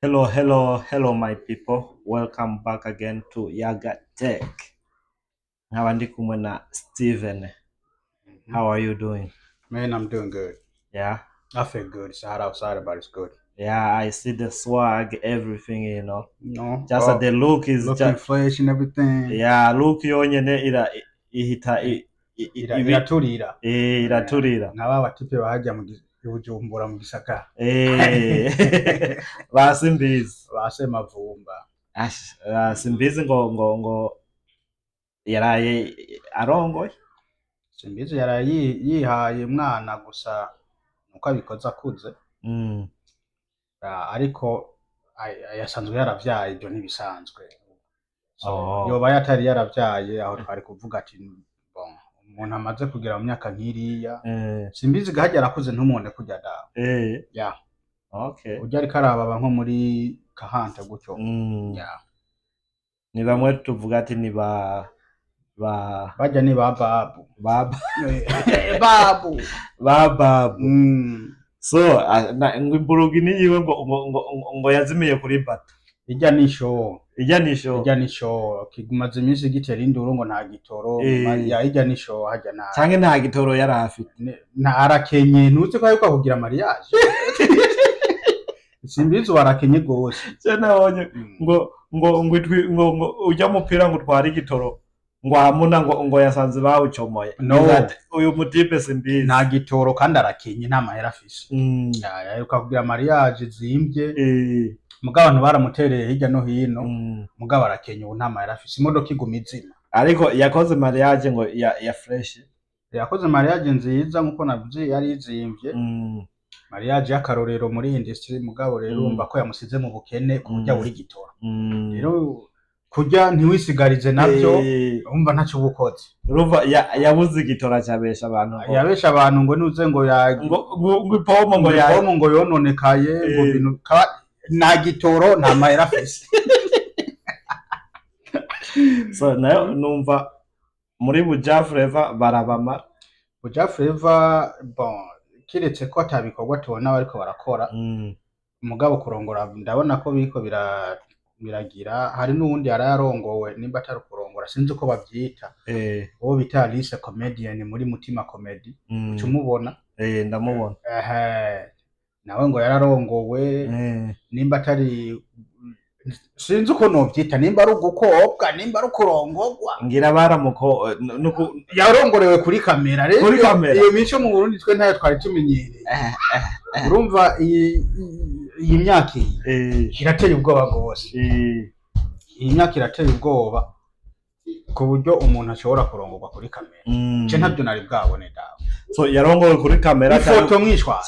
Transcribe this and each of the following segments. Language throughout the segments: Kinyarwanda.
Hello, my people. Welcome back again to Yaga Tech. Nkaba ndi kumwe na Steven. How are you doing? Man, I'm doing good. Yeah, I feel good. It's hot outside, but it's good. yeah. I see the swag, everything. Just the look is looking just fresh and everything. yeah. Look yonyene ihita Iraturira. iraturira. Nk'aba batipe bahajya mu Bujumbura mu Gisaka. Basimbizi. Base Mavumba. Simbizi ngo yaraye arongoye. Simbizi yaraye yihaye mwana gusa nuko abikoze akuze. Ariko yasanzwe yaravyaye ibyo ntibisanzwe. Yoba yatari yaravyaye aho twari kuvuga ati bon umuntu amaze kugira mu myaka nkiriya simbizi gahajya arakuze ntumone kujya dawe. Yeah. Okay. Ujya ari karaba nko muri Kahanta gutyo. Yeah. Ni bamwe tuvuga ati ni bajya ni babu. So ngwimburugi ni yiwe ngo yazimiye kuri bata. Ijya nisho Kigumaze iminsi gitera induru ngo nta gitoro. Ijya nisho hajya na canke nta gitoro yari afite. Na arakenye ntuzi ko yuko kugira mariage. Simbizi warakenye gose. Nabonye ngo ujya mupira ngo twari igitoro ngo amuna ngo yasanze bawucomoye. Uyu mutipe simbizi nta gitoro kandi arakenye nta mahera afise. Yuko kugira mariage zimbye. Mugabo abantu baramutereye hirya no hino. Mugabo arakenye ubu nta mahera afise. Imodoka iguma izima. Ariko yakoze mariage ngo ya fresh. Yakoze mariage nziza nkuko navuze yari izimbye. Mariage y'akarorero muri industry mugabo rero urumva ko yamusize mu bukene kujya buri gitoro. Rero kujya ntiwisigarize nabyo urumva ntacyo bukoze. Urumva yabuze igitora cyabesha abantu. Yabesha abantu ngo nuze ngo ipomo ngo yononekaye ngo bintu nta gitoro nta mahera afise. So nayo numva muri Buja Flavor barabamara. Buja Flavor bon kiretse ko atabikorwa tubona bariko barakora. Mugabo kurongora ndabona ko biriko biragira. Hari n'uwundi yararongowe nimba atari kurongora sinzi ko bavyita. Uwo bita Alice comedian muri Mutima Comedy. Tumubona? Ndamubona. Nawe ngo yararongowe nimba atari sinzi uko novyita nimba ari ugukobwa nimba ari kurongorwa. Ngira baramuko yarongorewe kuri kamera. Rero iyo mico mu Burundi twe ntayo twari tumenyereye. Urumva iyi myaka irateye ubwoba gose. Iyi myaka irateye ubwoba ku buryo umuntu ashobora kurongorwa kuri kamera. Je ntabyo nari bwabone dawe. So yarongowe kuri kamera ifoto mwishwa.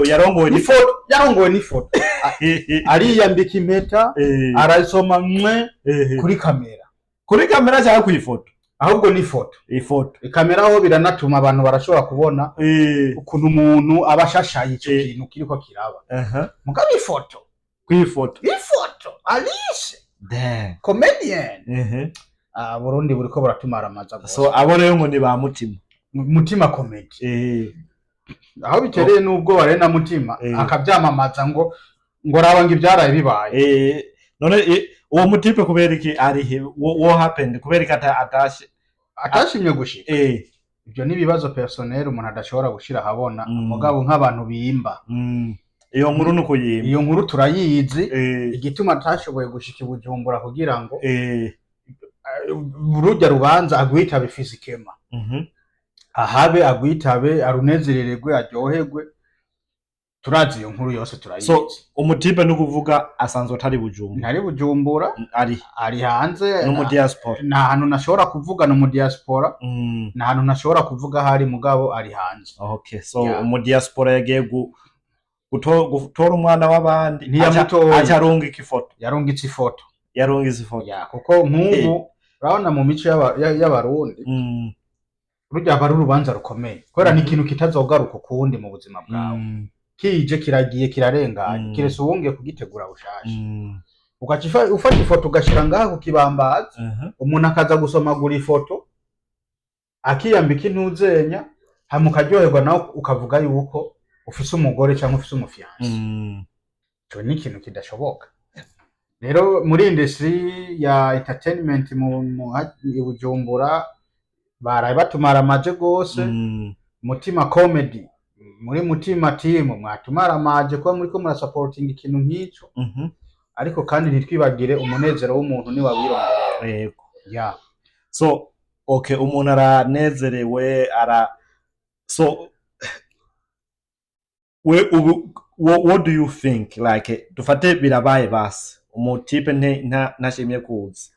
Yarongowe ni foto. Ariyambika impeta arasoma kuri kamera. Kuri kamera cyangwa ku ifoto? Ahubwo ni foto. Ifoto. Kamera ho biranatuma abantu barashobora kubona ukuntu umuntu abashashaye icyo kintu kiriko kiraba. Mugabo ifoto. Ku ifoto. Alice. Comedian. Burundi buriko buratumara amaza gose. So abo rero ngo ni ba Mutima Comedy. Aho bitereye nubwo warena Mutima akabyamamaza ngo raba ngo ibyaraye bibaye. None uwo mutipe kuberiki ari what happened kuberiki atashimye gushika. Ibyo ni bibazo personnel umuntu adashobora gushira habona. Mugabo nk'abantu biyimba. Iyo nkuru nuko yimba. Iyo nkuru turayizi. Igituma atashoboye gushika Bujumbura kugira ngo urujya rubanza agwitabe fizikema. Ahabe agwitabe arunezerererwe aryoherwe. Turazi iyo nkuru yose turayizi. So umutipe no kuvuga asanzwe atari Bujumbura. Ntari Bujumbura ari hanze no mu diaspora. Nta hantu nashobora kuvuga no mu diaspora. Nta hantu nashobora kuvuga hari mugabo ari hanze. Okay, so mu diaspora yagiye gutora umwana w'abandi acarungika ifoto. Yarungitse ifoto. Kuko nk'ubu urabona mu mico y'abarundi rujya bari urubanza rukomeye. Kubera ni ikintu kitazogaruka ukundi mu buzima bwawe. Kije kiragiye kirarenganye. Kirese uwongeye kugitegura bushasha. Ukacifa ufata ifoto ugashira ngaha ku kibambazi. Umuntu akaza gusomagura ifoto akiyambika intuzenya hamukajyoherwa nawe ukavuga yuko ufise umugore cyangwa ufise umufiance. cyo ni ikintu kidashoboka. Rero muri industry ya entertainment mu Bujumbura baraye batumara amaje gose. Mutima comedy muri Mutima team mwatumara amaje ko muri ko mura supporting ikintu nk'icyo. Ariko kandi ntitwibagire umunezero w'umuntu ni wabirondera. Yego. Yeah. So okay, umuntu aranezerewe so what do you think, like dufate birabaye basi umutipe ntashimye kuza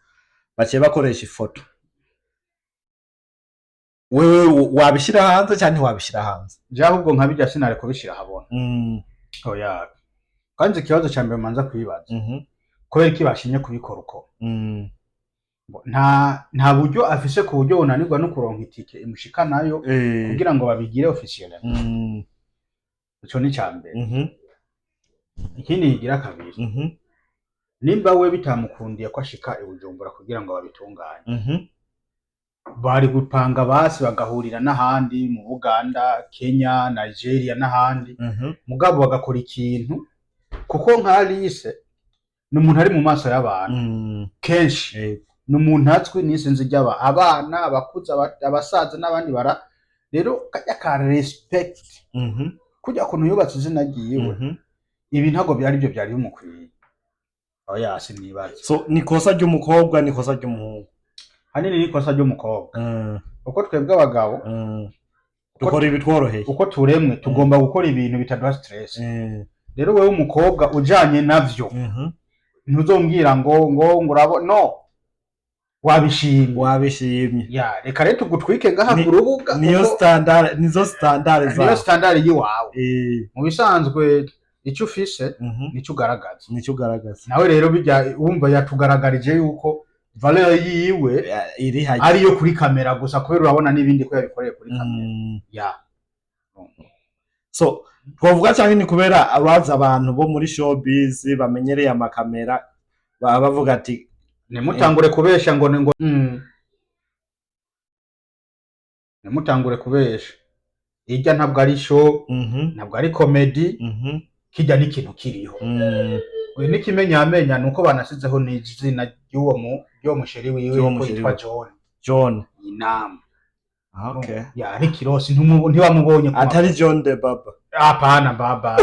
baciye bakoresha ifoto, wewe wabishira hanze cyane wabishira hanze? Ahubwo nkabijya sinare kubishira habona. Oya kandi ikibazo cya mbere manza kwibaza kubera iki bashinye kubikora uko. Nta buryo afise ku buryo unanirwa no kuronka itike imushika nayo kugira ngo babigire officiel. Ico ni cyambere. Ikindi yigira kabiri. Nimba we bitamukundiye ko ashika ibujumbura kugira ngo babitunganye. Bari gupanga basi bagahurira n'ahandi mu Uganda, Kenya, Nigeria n'ahandi. Mugabo bagakora ikintu kuko nka Alice n'umuntu ari mu maso y'abantu kenshi. N'umuntu atswe nisenze ry'aba abana abakuza abasaza n'abandi bara. Rero kajya ka respect kujya kuntu yubatse izina giyewe. Ibi ntago byari byo byari bimukwiye. Oya sinibaza. So nikosa ry'umukobwa nikosa ry'umuhungu? Hanini nikosa ry'umukobwa. Uko twebwe abagabo dukora ibitworoheye, uko turemwe tugomba gukora ibintu bitaduha stress. Rero wewe umukobwa ujanye navyo ntuzombwira ngo urabo no wabishimye. Ya reka rero tugutwike ngaha ku rubuga. Nizo standard za. Niyo standard yiwawe. Mu bisanzwe icyo ufise nicyo ugaragaza. Nawe rero bijya wumva yatugaragarije yuko valeur yiwe iri ariyo kuri kamera gusa kubera urabona nibindi ko yabikoreye kuri kamera. Ya. So twavuga cyane ni kubera abaza abantu bo muri showbiz bamenyereye amakamera bavuga ati nemutangure kubesha ngo nemutangure kubesha. Ijya ntabwo ari show, ntabwo ari comedy, kijya n'ikintu kiriho. We nikimenyamenya nuko banasizeho n'izina ry'uwo musheri wiwe ko yitwa John Inama. Okay. Ya ni Kirosi ntiwamubonye ko atari John the Baba. Apana baba.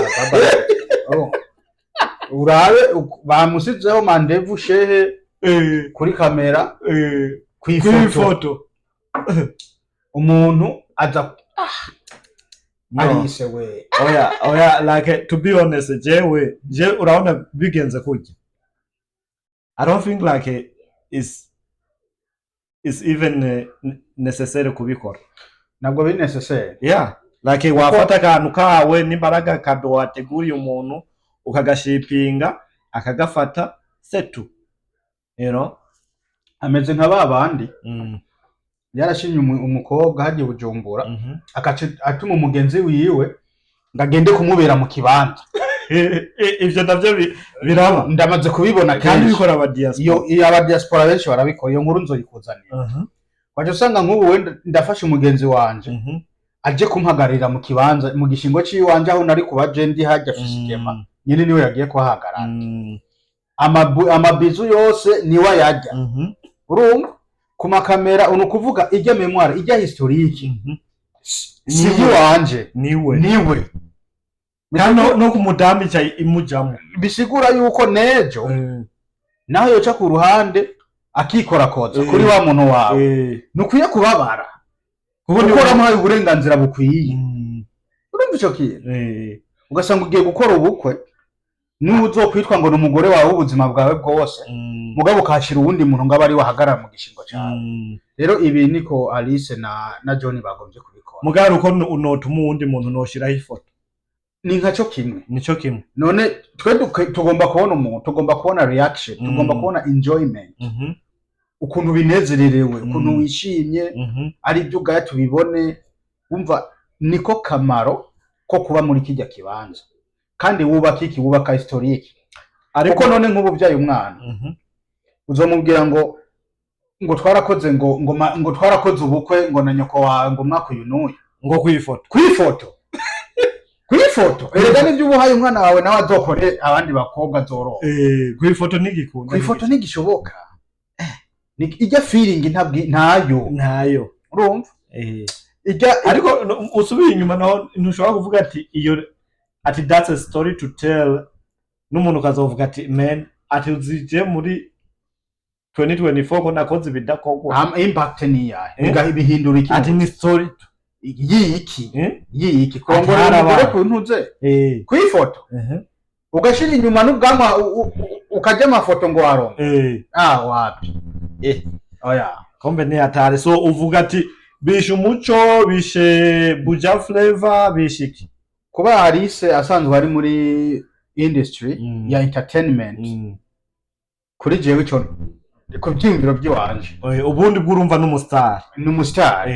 Urabe bamusizeho mandevu shehe kuri kamera kwifoto. Umuntu aza Alice we. Oya like to be honest je uraona bigenze kujya. I don't think like is even necessary kubikora. Ntabwo biri necessary. Yeah, like wafata kantu kawe n'imbaraga kado wateguriye umuntu ukagashipinga akagafata setu, you know, ameze nka babandi. Yarashinye umukobwa hagiye Bujumbura akaca atuma umugenzi wiwe ngagende kumubera mu kibanza. Ivyo navyo biraba ndamaze kubibona kandi bikora aba diaspora. Iyo aba diaspora benshi barabikora. Iyo nkuru nzoyikuzanira. Kwaje usanga nk'ubu wenda ndafashe umugenzi wanje aje kumpagarira mu kibanza mu gishingo ciwanje aho nari kuba je ndi hajya fisikema nyene niwe yagiye kuhagarara. Amabizu yose niwe yajya. Urumva ku makamera unukuvuga ijya memoire ijya historique ni wanje niwe kandi no kumudambi cya imujamo bisigura yuko nejo naho yoca ku ruhande akikora koza kuri wa muntu wawe nukwiye kubabara gukora mu uburenganzira bukwiye. Urumva ico kintu ugasanga ugiye gukora ubukwe n'ubu uzokwitwa ngo n'umugore wawe ubuzima bwawe bwose mugabo kashira uwundi muntu ngaba ari wahagarara mu gishingo cyawe. Rero ibi niko Alice na John bagombye kubikora. Mugabo uko unotuma uwundi muntu noshiraho ifoto ni nkaco kimwe. Nico kimwe. None twe tugomba kubona umuntu, tugomba kubona reaction, tugomba kubona enjoyment. Ukuntu binezererewe, ukuntu wishimye, ari byo ugaya tubibone. Umva niko kamaro ko kuba muri kijya kibanza. Kandi wubaka historique. Ariko none nk'ubu byaye umwana uzomubwira ngo twarakoze ngo twarakoze ubukwe ngo na nyoko wawe ngo mwaka uyu n'uyu ngo kwifoto ifoto erega nivyo ubuhaye umwana wawe nawe azokore abandi bakobwa zoro ku ifoto nigikunda ku ifoto ntigishoboka ijya feeling ntayo urumva ariko usubiye inyuma naho ntushobora kuvuga ati iyo ati that's a story to tell n'umuntu kazovuga ati man ati uzije muri 2024 ko nakoze bidakogwa impact ni yahe bihindura iki ati ni story yiki kongora ku ntuze ku ifoto ugashira inyuma n'ubwanwa ukajya amafoto ngo waronke wapi oya kombe ni atare so uvuga ati bishe umuco bishe buja flavor bishiki kuba Alice asanzwe ari muri industry ya entertainment kuri jewe cyo ku byumviro by'iwanje ubundi bw'urumva n'umustar